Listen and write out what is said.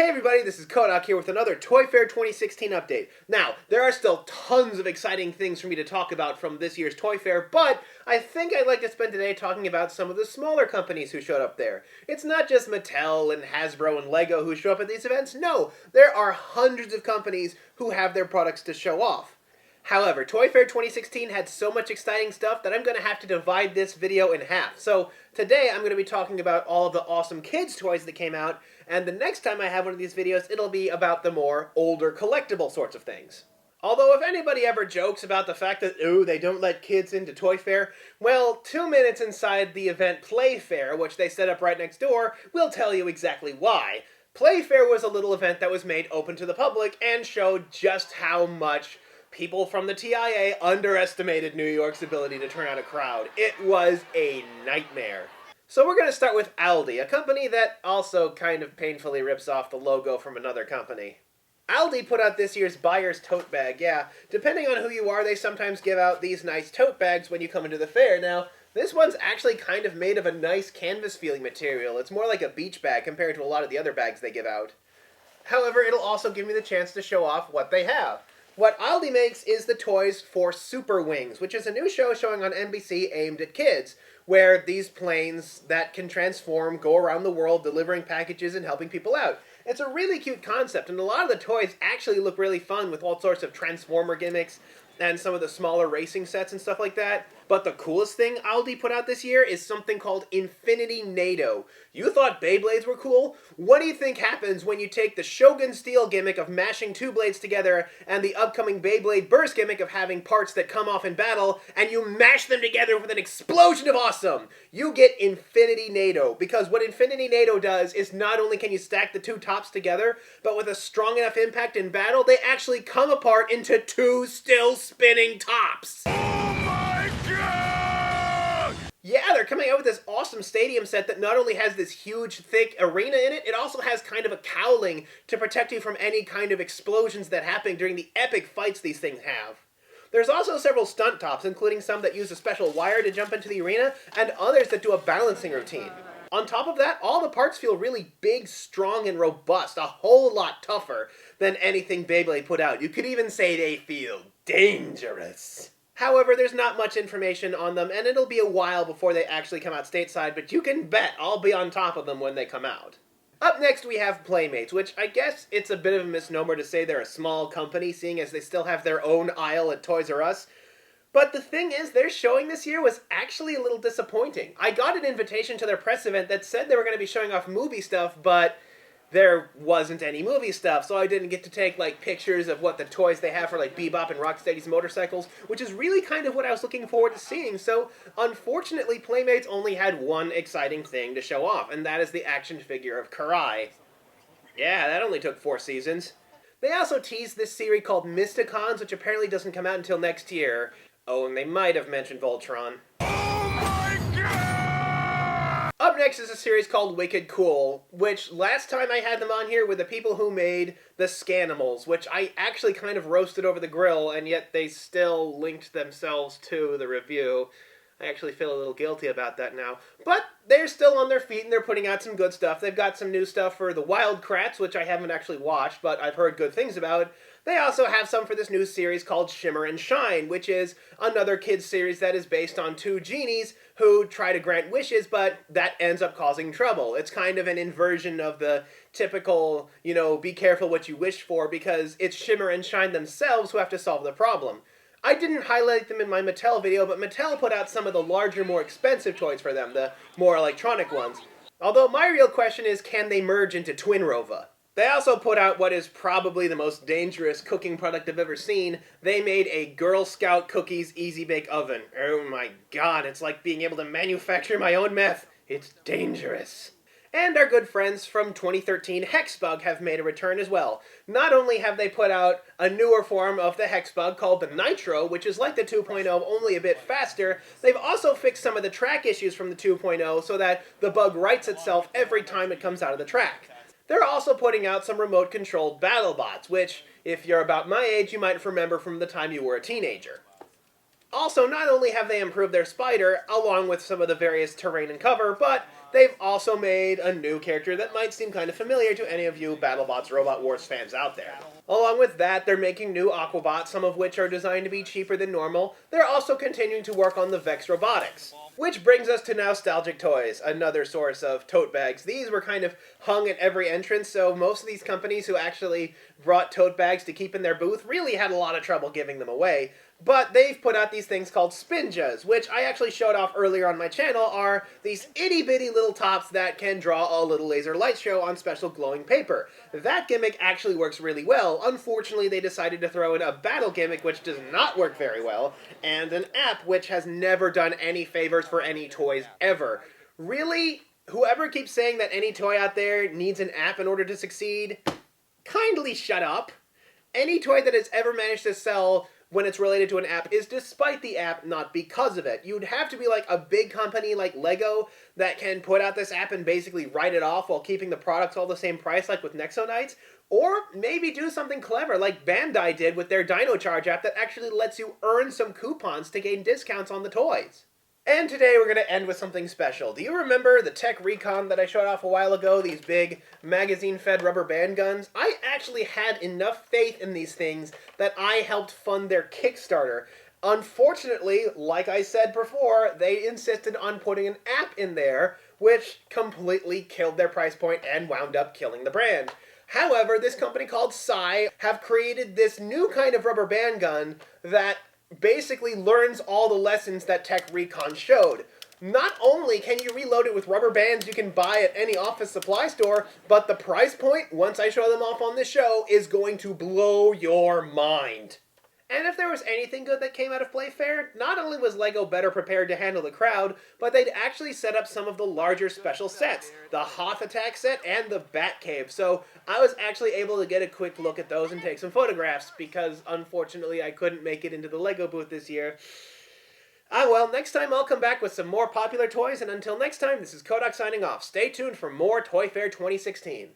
Hey everybody, this is Kohdok here with another Toy Fair 2016 update. Now, there are still tons of exciting things for me to talk about from this year's Toy Fair, but I think I'd like to spend today talking about some of the smaller companies who showed up there. It's not just Mattel and Hasbro and Lego who show up at these events, no, there are hundreds of companies who have their products to show off. However, Toy Fair 2016 had so much exciting stuff that I'm going to have to divide this video in half. So today I'm going to be talking about all of the awesome kids' toys that came out, and the next time I have one of these videos, it'll be about the more older collectible sorts of things. Although if anybody ever jokes about the fact that, ooh, they don't let kids into Toy Fair, well, 2 minutes inside the event Playfair, which they set up right next door, will tell you exactly why. Playfair was a little event that was made open to the public and showed just how much people from the TIA underestimated New York's ability to turn out a crowd. It was a nightmare. So we're going to start with Aldi, a company that also kind of painfully rips off the logo from another company. Aldi put out this year's Buyer's Tote Bag. Yeah, depending on who you are, they sometimes give out these nice tote bags when you come into the fair. Now, this one's actually kind of made of a nice canvas-feeling material. It's more like a beach bag compared to a lot of the other bags they give out. However, it'll also give me the chance to show off what they have. What Aldi makes is the toys for Super Wings, which is a new show showing on NBC aimed at kids, where these planes that can transform go around the world delivering packages and helping people out. It's a really cute concept, and a lot of the toys actually look really fun with all sorts of Transformer gimmicks and some of the smaller racing sets and stuff like that. But the coolest thing Aldi put out this year is something called Infinity NATO. You thought Beyblades were cool? What do you think happens when you take the Shogun Steel gimmick of mashing two blades together and the upcoming Beyblade Burst gimmick of having parts that come off in battle, and you mash them together with an explosion of awesome? You get Infinity NATO, because what Infinity NATO does is not only can you stack the two tops together, but with a strong enough impact in battle, they actually come apart into two still spinning tops. Yeah, they're coming out with this awesome stadium set that not only has this huge, thick arena in it, it also has kind of a cowling to protect you from any kind of explosions that happen during the epic fights these things have. There's also several stunt tops, including some that use a special wire to jump into the arena, and others that do a balancing routine. On top of that, all the parts feel really big, strong, and robust, a whole lot tougher than anything Beyblade put out. You could even say they feel dangerous. However, there's not much information on them, and it'll be a while before they actually come out stateside, but you can bet I'll be on top of them when they come out. Up next, we have Playmates, which I guess it's a bit of a misnomer to say they're a small company, seeing as they still have their own aisle at Toys R Us. But the thing is, their showing this year was actually a little disappointing. I got an invitation to their press event that said they were going to be showing off movie stuff, but there wasn't any movie stuff, so I didn't get to take, pictures of what the toys they have for, Bebop and Rocksteady's motorcycles, which is really kind of what I was looking forward to seeing. So, unfortunately, Playmates only had one exciting thing to show off, and that is the action figure of Karai. Yeah, that only took 4 seasons. They also teased this series called Mysticons, which apparently doesn't come out until next year. Oh, and they might have mentioned Voltron. Up next is a series called Wicked Cool, which last time I had them on here were the people who made the Scanimals, which I actually kind of roasted over the grill, and yet they still linked themselves to the review. I actually feel a little guilty about that now. But they're still on their feet, and they're putting out some good stuff. They've got some new stuff for the Wild Kratts, which I haven't actually watched, but I've heard good things about. They also have some for this new series called Shimmer and Shine, which is another kids series that is based on 2 genies who try to grant wishes, but that ends up causing trouble. It's kind of an inversion of the typical, be careful what you wish for, because it's Shimmer and Shine themselves who have to solve the problem. I didn't highlight them in my Mattel video, but Mattel put out some of the larger, more expensive toys for them, the more electronic ones. Although my real question is, can they merge into Twinrova? They also put out what is probably the most dangerous cooking product I've ever seen. They made a Girl Scout Cookies Easy Bake Oven. Oh my god, it's like being able to manufacture my own meth. It's dangerous. And our good friends from 2013, Hexbug, have made a return as well. Not only have they put out a newer form of the Hexbug called the Nitro, which is like the 2.0, only a bit faster, they've also fixed some of the track issues from the 2.0 so that the bug rights itself every time it comes out of the track. They're also putting out some remote-controlled BattleBots, which, if you're about my age, you might remember from the time you were a teenager. Also, not only have they improved their spider, along with some of the various terrain and cover, but they've also made a new character that might seem kind of familiar to any of you BattleBots Robot Wars fans out there. Along with that, they're making new Aquabots, some of which are designed to be cheaper than normal. They're also continuing to work on the Vex Robotics. Which brings us to Nostalgic Toys, another source of tote bags. These were kind of hung at every entrance, so most of these companies who actually brought tote bags to keep in their booth really had a lot of trouble giving them away. But they've put out these things called Spinjas, which I actually showed off earlier on my channel, are these itty-bitty little tops that can draw a little laser light show on special glowing paper. That gimmick actually works really well. Unfortunately, they decided to throw in a battle gimmick, which does not work very well, and an app, which has never done any favors for any toys ever. Really? Whoever keeps saying that any toy out there needs an app in order to succeed, kindly shut up. Any toy that has ever managed to sell when it's related to an app is despite the app, not because of it. You'd have to be like a big company like Lego that can put out this app and basically write it off while keeping the products all the same price like with Nexo Knights. Or maybe do something clever like Bandai did with their Dino Charge app that actually lets you earn some coupons to gain discounts on the toys. And today we're going to end with something special. Do you remember the Tech Recon that I showed off a while ago? These big magazine-fed rubber band guns? I actually had enough faith in these things that I helped fund their Kickstarter. Unfortunately, like I said before, they insisted on putting an app in there, which completely killed their price point and wound up killing the brand. However, this company called Psy have created this new kind of rubber band gun that basically learns all the lessons that Tech Recon showed. Not only can you reload it with rubber bands you can buy at any office supply store, but the price point, once I show them off on this show, is going to blow your mind. And if there was anything good that came out of Playfair, not only was LEGO better prepared to handle the crowd, but they'd actually set up some of the larger special sets, the Hoth Attack set and the Bat Cave, so I was actually able to get a quick look at those and take some photographs, because unfortunately I couldn't make it into the LEGO booth this year. Ah well, next time I'll come back with some more popular toys, and until next time, this is Kohdok signing off. Stay tuned for more Toy Fair 2016.